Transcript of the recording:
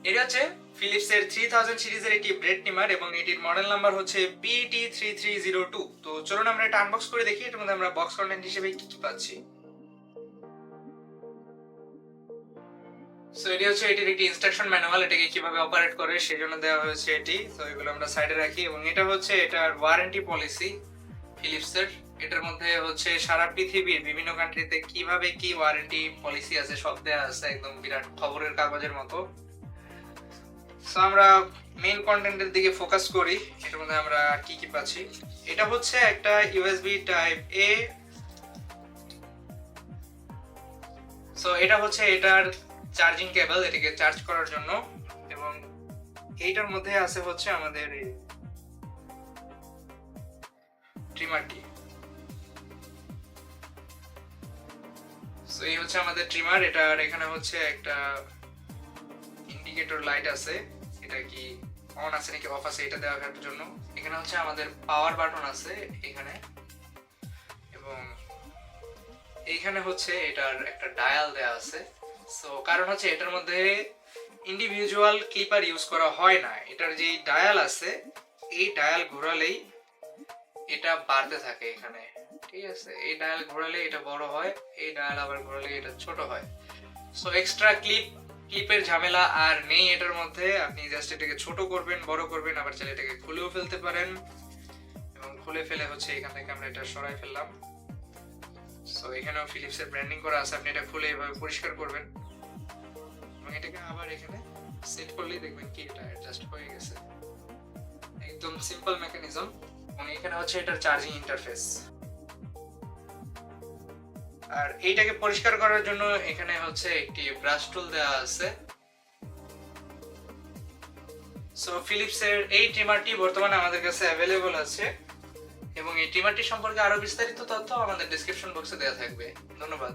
এটা হচ্ছে ফিলিপসের 3000 সিরিজের একটি ব্লেড ট্রিমার এবং এটির মডেল নাম্বার হচ্ছে BT3302। তো চলুন আমরা এটা আনবক্স করে দেখি এটার মধ্যে আমরা বক্স কন্টেন্ট হিসেবে কি কি পাচ্ছি। সো এটি হচ্ছে এটির একটি ইনস্ট্রাকশন ম্যানুয়াল, এটাকে কিভাবে অপারেট করে সেজন্য দেওয়া হয়েছে এটি। তো এগুলো আমরা সাইডে রাখি এবং এটা হচ্ছে এটার ওয়ারেন্টি পলিসি ফিলিপসের। এটার মধ্যে হচ্ছে সারা পৃথিবীর বিভিন্ন কান্ট্রিতে কিভাবে কি ওয়ারেন্টি পলিসি আছে সব দেওয়া আছে, একদম বিরাট খবরের কাগজের মতো। সো আমরা মেইন কন্টেন্টের দিকে ফোকাস করি। এটার মধ্যে আমরা কি কি পাচ্ছি। এটা হচ্ছে একটা ইউএসবি টাইপ এ। সো এটা হচ্ছে এটার চার্জিং কেবল, এটাকে চার্জ করার জন্য। এবং এইটার মধ্যে আছে হচ্ছে আমাদের ট্রিমারটি। সো এই হচ্ছে আমাদের ট্রিমার। এটার এখানে হচ্ছে একটা ইন্ডিকেটর লাইট আছে, এটা কি অন আছে নাকি অফ আছে এটা দেওয়ার জন্য। এখানে হচ্ছে আমাদের পাওয়ার বাটন আছে এখানে, এবং এইখানে হচ্ছে এটার একটা ডায়াল দেওয়া আছে। সো কারণ হচ্ছে এটার মধ্যে ইন্ডিভিজুয়াল ক্লিপার ইউজ করা হয় না, এটার যে ডায়াল আছে এই ডায়াল ঘোরালেই এটা বাড়তে থাকে এখানে, ঠিক আছে। এই ডায়াল ঘোরালে এটা বড় হয়, এই ডায়াল আবার ঘোরালে এটা ছোট হয়। সো এক্সট্রা ক্লিপের ঝামেলা আর নেই এটার মধ্যে। আপনি জাস্ট এটাকে ছোট করবেন, বড় করবেন, আবার চাইলে এটাকে খুলেও ফেলতে পারেন। এবং খুলে ফেলে হচ্ছে এখান থেকে আমরা এটা সরাই ফেললাম। সো এখানেও ফিলিপসের ব্র্যান্ডিং করা আছে, আপনি এটা খুলে এভাবে পরিষ্কার করবেন এবং এটাকে আবার এখানে সেট করলেই দেখবেন কি এটা অ্যাডজাস্ট হয়ে গেছে। একদম সিম্পল মেকানিজম। এবং এখানে হচ্ছে এটার চার্জিং ইন্টারফেস। আর এইটাকে পরিষ্কার করার জন্য এখানে হচ্ছে একটি ব্রাশ টুল দেওয়া আছে। সো ফিলিপসের এই ট্রিমারটি বর্তমানে আমাদের কাছে অ্যাভেলেবল আছে এবং এই ট্রিমারটি সম্পর্কে আরো বিস্তারিত তথ্য আমাদের ডেসক্রিপশন বক্সে দেওয়া থাকবে। ধন্যবাদ।